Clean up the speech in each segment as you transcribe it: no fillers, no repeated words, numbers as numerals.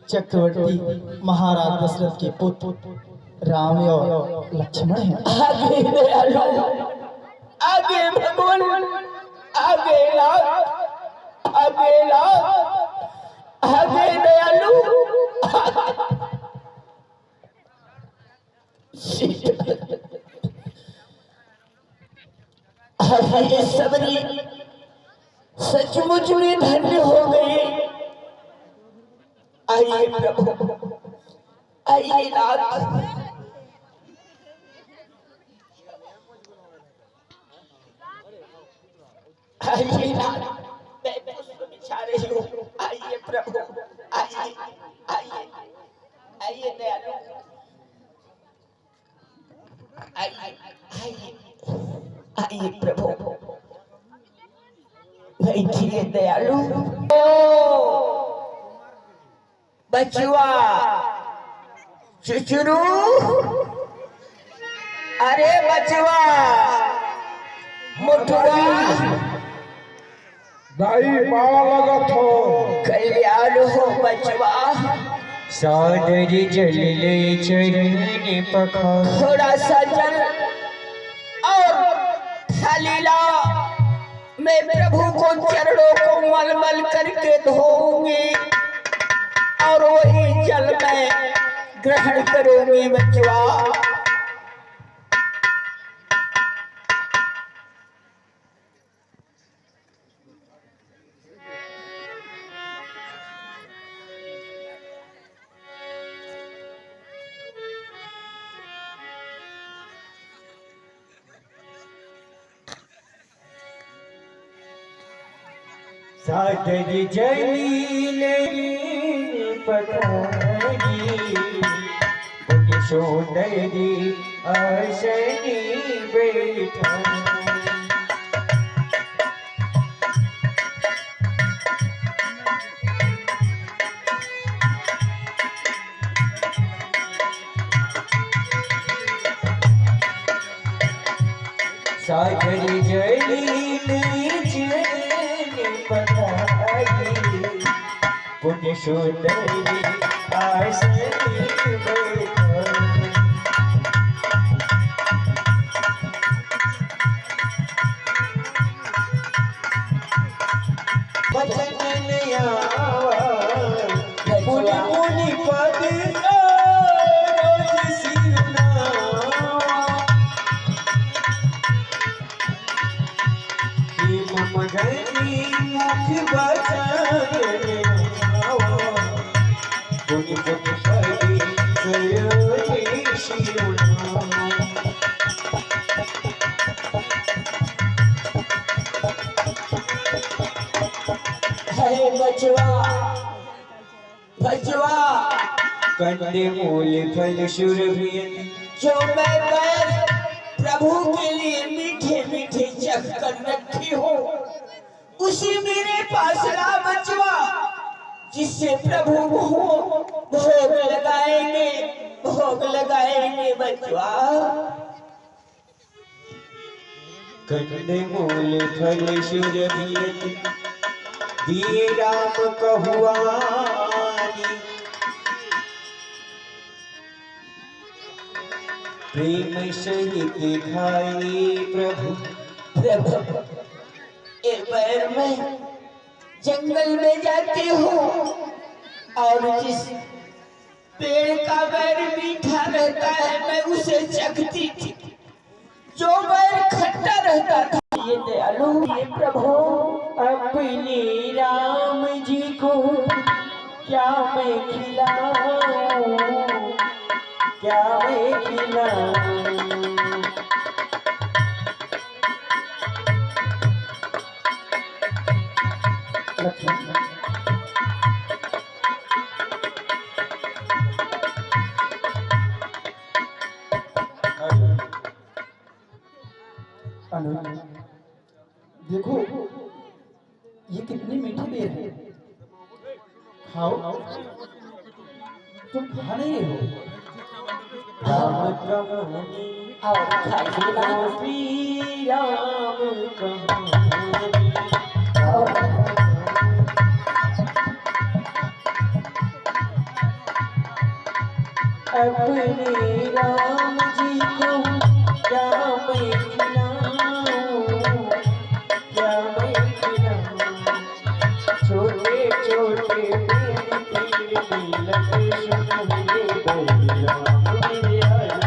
चक्रवर्ती महाराज दशरथ के पुत्र राम और लक्ष्मण हैं। आगे दयालु, आगे भगवान, आगे लाख, आगे लाख, आगे दयालु। आगे सबरी सचमुच में धन्य हो गए। आइए प्रभु, आइए नाथ, आइए नाथ, मैं पुष्प बिछा रही हूँ। आइए प्रभु, आइए, आइए, आइए दयालु, आइए, आइए, आइए प्रभु, बैठिए दयालु। बचुआ, चुचुरू, अरे बचुआ, मुठुआ, दाई पावा लगत हो। कल्याण हो बचवा। सादर जल ले चरण पखार। थोड़ा सा जल और थाली ला, मैं प्रभु को चरणों को मलमल करके धोऊंगी और वही जल में ग्रहण करूंगी बचवा। सादर जल ले पखारी। पुण्य सुंदरी आसनी बैठाई। सागर जली चरण पखारी। पुण्य सुंदरी आसनी बैठाई। वचन लिया मुनि मुनि पद रोज सिरनावा। मगनी मुख बचन पुनि पुनि पदी सयोजी शिरोनावा। हे बचवा, बचवा, कंदे मूल फल सुरभियन। जो मैं बैर प्रभु के लिए मीठे मीठे चख कर रखी हूँ, उसी मेरे पास ला बचवा, जिससे प्रभु भोग लगाएंगे, भोग लगाएंगे बचवा। कंदे मूल फल सुरभियन। दिए राम कहुआनी। प्रेम सहित खाई प्रभु। प्रभु, एक बार मैं जंगल में जाती हूँ और जिस पेड़ का बैर मीठा रहता है मैं उसे चखती थी, जो बैर खट्टा रहता था। ये दयालु, ये प्रभु, अपने राम जी को क्या मैं खिलाऊं, क्या मैं खिलाऊं। देखो ये कितनी मीठी बेर है, खाओ। तुम खा रहे हो। राम कहानी और खाइए श्री राम कहानी। अपने राम जी को क्या मैं खिलाऊं, क्या मैं खिलाऊं। छोटे छोटे पेड़ पेड़ में लगे सुनहरे बोल राम मेरे आया।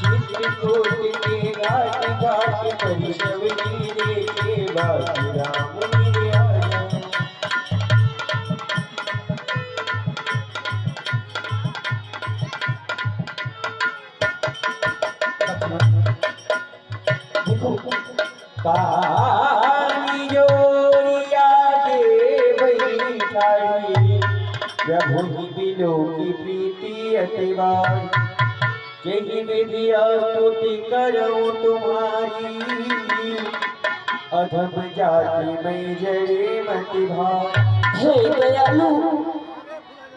चित्रकूट के घाट घाट पर शबरी रे के बाट राम मेरे आया। देखो कहानी जोरिया के बैठाई, प्रभु ही बिलो की प्रीति अतिवार। यही विधिया स्तुति करूं तुम्हारी, अधम जाति में जड़े मति भार। हे दयालु,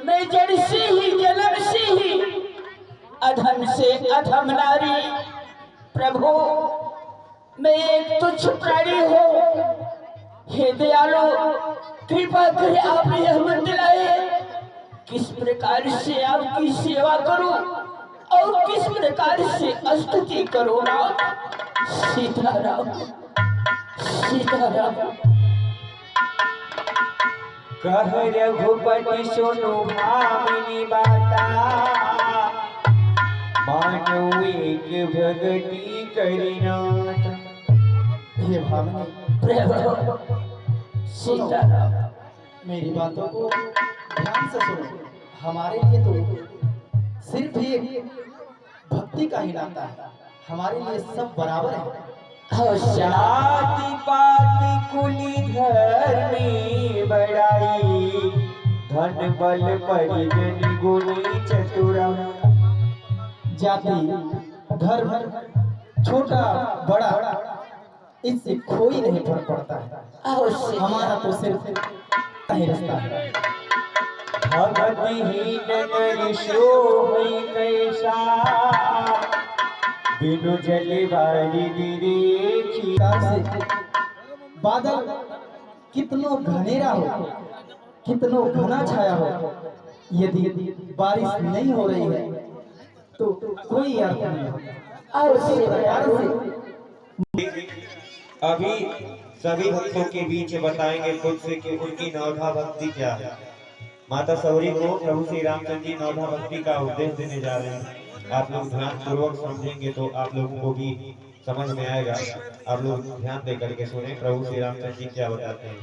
मैं जड़ से ही जन्म से ही अधम से अधम नारी। प्रभु मैं एक तुच्छ प्राणी हूँ। हे दयालु, कृपा कर आप यह बतलाए किस प्रकार से आपकी सेवा करूं और किस प्रकार से स्तुति करूं। राम सीताराम सीताराम। कह रघुपति सुनो भामिनी बाता, मानो एक भगति करिनाथ। हे भामिनी, प्रभु सीताराम। मेरी बातों को ध्यान से सुनो। हमारे लिए तो सिर्फ एक भक्ति का ही नाता है, हमारे लिए सब बराबर है। जाति पाति कुली धर्मी बड़ाई, धन बल परिजन गुणी चतुरा। जाति धर्म छोटा बड़ा इससे कोई नहीं फर्क पड़ता है। हमारा तो सिर्फ ही रिश्ता है। भगतिहीन नर शोभै कैसा, बिनु जल बारी देखी। से बादल कितनो घनेरा हो, कितनो घना छाया हो, यदि बारिश नहीं हो रही है तो कोई अर्थ नहीं होता। और उसी प्रकार से अभी सभी भक्तों के बीच बताएंगे खुद से कि उनकी नवधा भक्ति क्या है। माता सौरी को प्रभु श्री रामचंद्र जी नवधा भक्ति का उपदेश देने जा रहे हैं। आप लोग ध्यान पूर्वक समझेंगे तो आप लोगों को भी समझ में आएगा। आप लोग ध्यान दे करके सुने प्रभु श्री रामचंद्र जी क्या बताते हैं।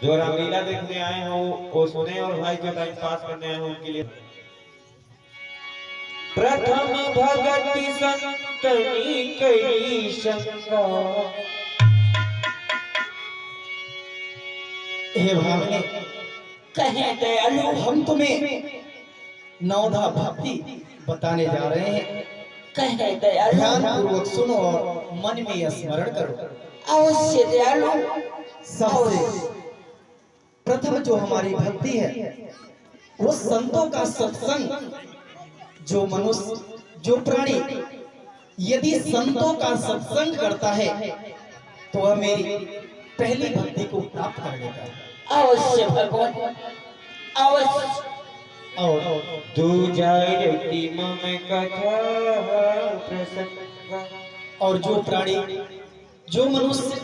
जो रामलीला देखने आए हैं वो सुने, और भाई जो टाइम पास करने आए हैं उनके लिए। प्रथम भगति संतनी कई शंका, हे भामिनी, कहे दयालु, हम तुम्हें नवधा भक्ति बताने जा रहे हैं। कहे दयालु। ध्यान पूर्वक सुनो और मन में यह स्मरण करो। अवश्य दयालु। सबसे प्रथम जो हमारी भक्ति है वो संतों का सत्संग। जो मनुष्य, जो प्राणी यदि संतों का सत्संग करता है तो वह मेरी पहली भक्ति को प्राप्त कर लेता है। अवश्य भगवान, अवश्य। और दूजायति मम कथा प्रसंग। और जो प्राणी, जो मनुष्य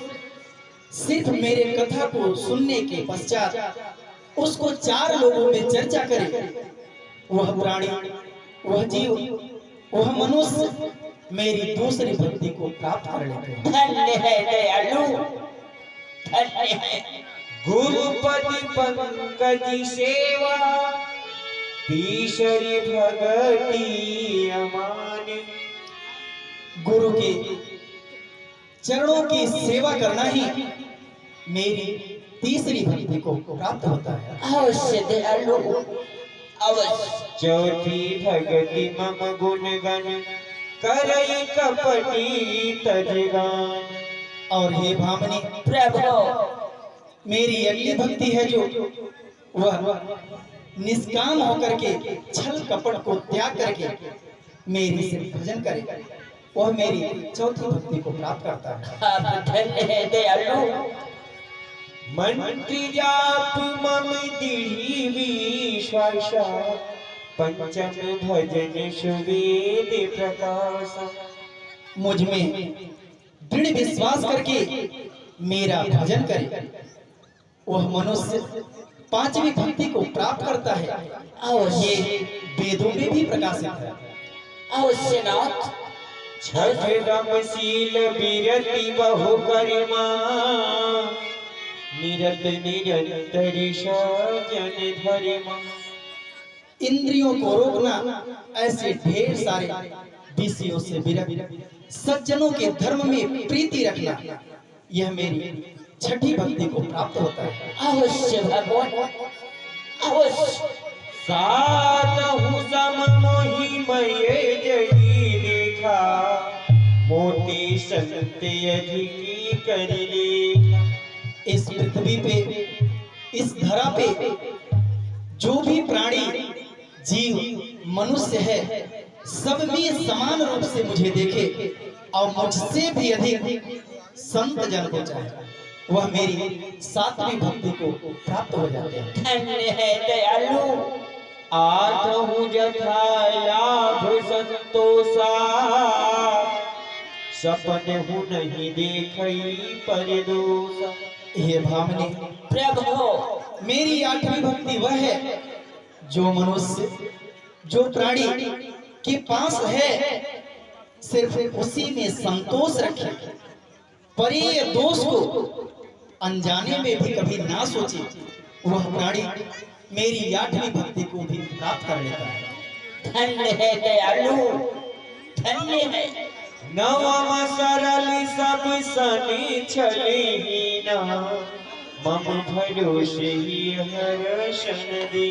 सिर्फ मेरे कथा को सुनने के पश्चात उसको चार लोगों में चर्चा करे, वह प्राणी, वह जीव, वह मनुष्य मेरी दूसरी भक्ति को प्राप्त कर लेते हैं। धन्य है दयालु, धन्य है। गुरुपति पंकज सेवा, तीसरी भगति अमानी। गुरु के चरणों की सेवा करना ही मेरी तीसरी भक्ति को प्राप्त होता है। अवश्य दयालु, अवश्य। चौथी भगति मम गुण गण, करई कपटी तजगान। और हे भामिनी, प्रभु मेरी अगली भक्ति है जो वह निष्काम होकर के छल कपट को त्याग करके मेरी से भजन करे। वह मेरी चौथी भक्ति को प्राप्त करता है। आप धन्य है दयालु। मंत्री जाप मम दीहि विश्वास पंचम भजन सुवेद प्रकाश। मुझ में दृढ़ विश्वास करके मेरा भजन करे वह मनुष्य पांचवी भक्ति को प्राप्त करता है। ये वेदों में भी प्रकाशित है। अवश्य नाथ। छठमशील विरति बहु गरिमा निरत निरंतर सजन धरिमा। इंद्रियों को रोकना, ऐसे ढेर सारे विषयों से विरत सज्जनों के धर्म में प्रीति रखना, यह मेरी छठी भक्ति को प्राप्त होता है। अवश्य भगवान अवश्य। सातहु सम मोहि मये जही देखा मोती संत अधिकी कर लेखा। इस पृथ्वी पे, इस धरा पे जो भी प्राणी जीव मनुष्य है, सब में समान रूप से मुझे देखे और मुझसे भी अधिक संत जन को चाहे, वह मेरी सातवीं भक्ति को प्राप्त हो जाते हैं। धन्य है दयालु। आठहु जथा लाभ संतोषा सपन हु नहीं देखई परदोषा। हे भामनी प्रभु, मेरी आठवीं भक्ति वह है जो मनुष्य, जो प्राणी के पास है, सिर्फ उसी में संतोष रखे, परे दोष को अनजाने में भी कभी ना सोचे, वह प्राणी मेरी आठवीं भक्ति को भी प्राप्त कर लेता है। धन्य है दयालु, धन्य है। नवम सरल सब सनी छलीना मम भरोसे ही हर्षण दे।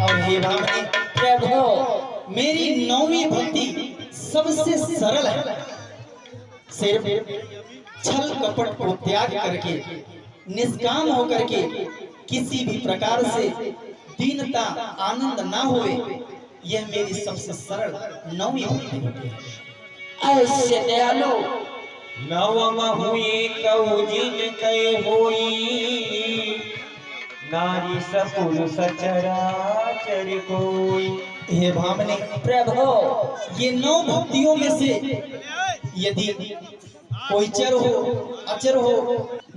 और हे भामनी प्रभु, मेरी नौवीं भक्ति सबसे सरल है। सिर्फ छल कपट को त्याग करके, निष्काम होकर के, किसी भी प्रकार से दीनता आनंद ना होए, यह मेरी सबसे सरल नौवीं भक्ति होती है। अवश्य दयालु। नवम हुए कहु जिन कहे होई नारी सपुरुष चराचर कोई। हे भामनी प्रभु, ये 9 भक्तियों में से यदि कोई चर हो, अचर हो,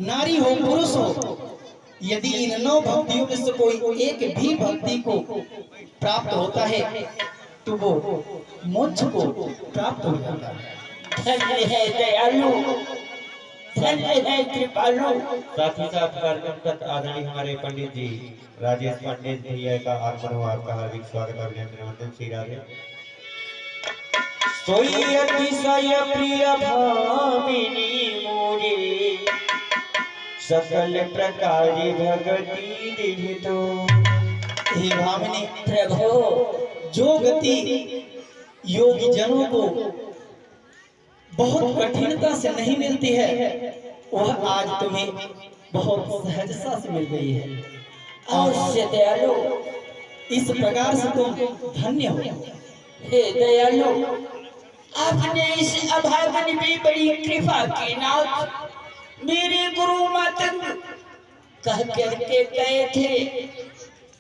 नारी हो, पुरुष हो, यदि इन 9 भक्तियों में से कोई एक भी भक्ति को प्राप्त होता है तो वो मोक्ष को प्राप्त हो जाता है। धन्य है दयालु, धन्य है कृपालु। साथ ही साथ कार्यक्रम तक आदरणीय हमारे पंडित जी राजेश पंडित भैया का आगमन हुआ। आपका हार्दिक स्वागत और अभिनंदन। श्री राधे। सोई अतिशय प्रिय भामिनी मोरे सकल प्रकार भगति देहि तो। हे भामिनी प्रभु, जो गति योगी जनों को बहुत कठिनता से नहीं मिलती है, वह आज तुम्हें बहुत सहजता से मिल गई है। अवश्य दयालु। इस प्रकार से तुम धन्य हो। हे दयालु, आपने इस अभागन में बड़ी कृपा की नाथ। मेरे गुरु मातंग कह करके गए थे,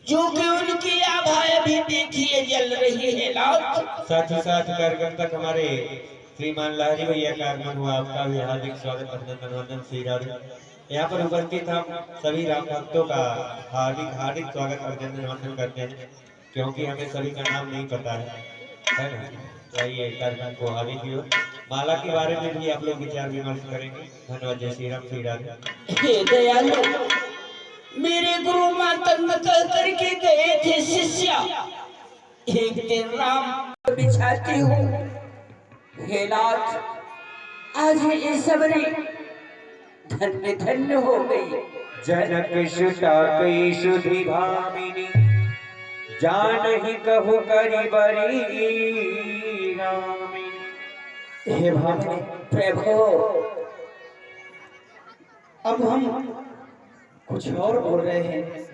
जो कि उनकी आभा अभी देखिए जल रही है नाथ। साथ ही साथ कार्यक्रम तक हमारे श्रीमान लहरी भैया का आगमन हुआ। आपका भी हार्दिक स्वागत अभिनंदन वंदन। श्री राधे। यहाँ पर उपस्थित हम सभी राम भक्तों का हार्दिक हार्दिक स्वागत अभिनंदन वंदन करते हैं, क्योंकि हमें सभी का नाम नहीं पता है ना। तो आइए कार्यक्रम को आगे की ओर। माला के बारे में भी आप लोग विचार विमर्श करेंगे। धन्यवाद। जय श्री राम। श्री राधे। हे दयालु, मेरे गुरु मातंग कह करके गए थे शिष्या, एक दिन राम बिछाती हूँ। हे नाथ, आज ये सबरी धन्य धन्य हो गई। जनक सुता कई सुधि भामिनी जानहि कहु करि बरी रामिनी। हे भामिनी प्रभु, अब हम कुछ और बोल रहे हैं,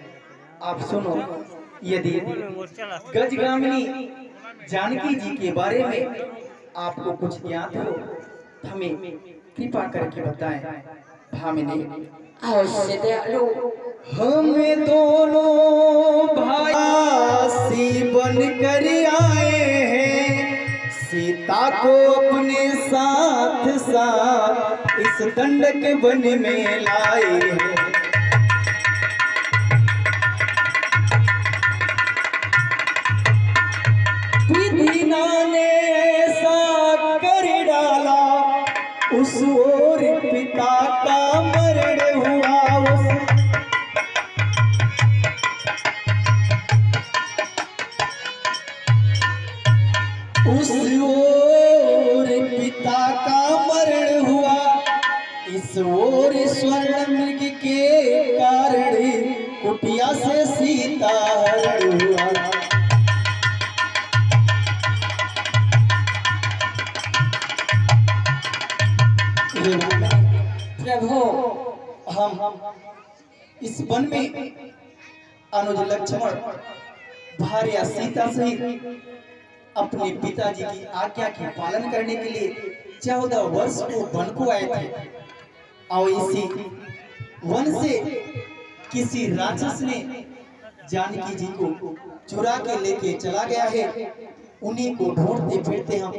आप सुनो। यदि गजगामिनी जानकी जी के बारे में आपको कुछ ज्ञात हो हमें कृपा करके बताएं। भामिनी, अवश्य दयालु। हमें दोनों भाई बन कर आए हैं, सीता को अपने साथ साथ इस दंडक वन में लाए हैं। विधिना ने ऐसा कर डाला, उस ओर पिता का मरण हुआ। उस ओर पिता का मरण हुआ, इस ओर स्वर्ण मृग के कारण कुटिया से सीता हरण हुआ। प्रभु, हम इस वन में अनुज लक्ष्मण भार्या सीता सहित अपने पिताजी की आज्ञा के पालन करने के लिए 14 वर्ष को वन को आए थे। और इसी वन से किसी राक्षस ने जानकी जी को चुरा के लेके चला गया है। उन्हीं को ढूंढते फिरते हम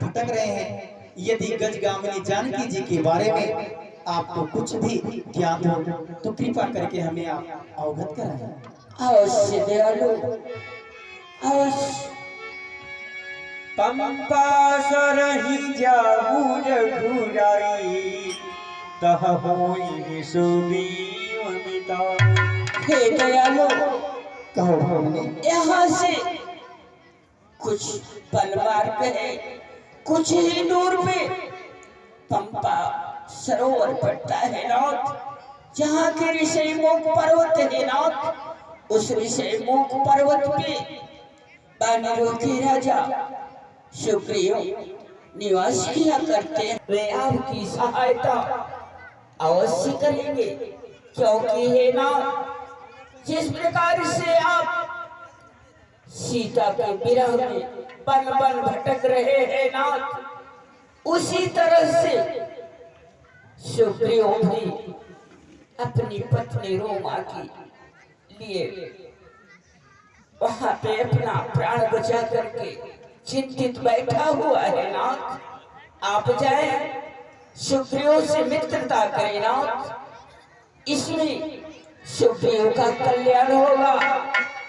भटक रहे हैं। यदि गजगामिनी जानकी जी के बारे में आपको कुछ भी ज्ञात हो तो कृपा करके हमें आप अवगत कराएं। अवश्य दयालु, अवश्य। पंपा सरहि जाऊ रघुराई, तह होई सुदीवनिता। हे दयालु, कहो भामिनी। यहाँ से कुछ पल मार्ग है, कुछ ही दूर पे पंपा सरोवर पड़ता है नाथ, जहाँ के ऋषि मुख पर्वत है नाथ। उस ऋषि मुख पर्वत पे वानरों के राजा सुग्रीव निवास किया करते हैं। वे आपकी सहायता अवश्य करेंगे, क्योंकि है नाथ, जिस प्रकार से आप सीता के विरह में बन बन भटक रहे हैं नाथ, उसी तरह से सुग्रीव भी अपनी पत्नी रोमा के लिए वहां पे अपना प्राण बचा करके चिंतित बैठा हुआ है नाथ। आप जाएं, सुग्रीव से मित्रता करें नाथ, इसमें सुग्रीव का कल्याण होगा,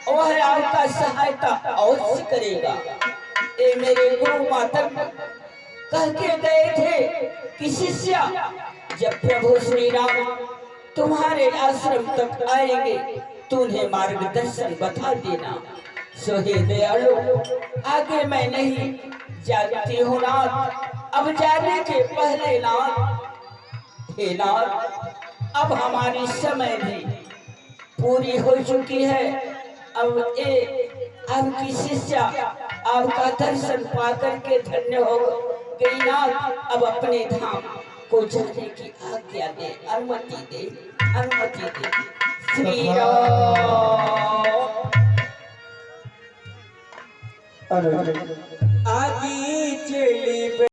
वह आपका सहायता अवश्य करेगा। ये मेरे गुरु माता कह के गए थे कि शिष्या, जब प्रभु श्री राम तुम्हारे आश्रम तक आएंगे तो उन्हें मार्गदर्शन बता देना। सो हे दयालु, आगे मैं नहीं जानती हूँ नाथ, अब जाने के पहले नाथ, हे नाथ, अब हमारी समय भी पूरी हो चुकी है। अब आपकी शिष्या आपका दर्शन पा करके धन्य हो गई नाथ। अब अपने धाम को जाने की आज्ञा दे, अनुमति दे, अनुमति दे। श्री राम। आगे चली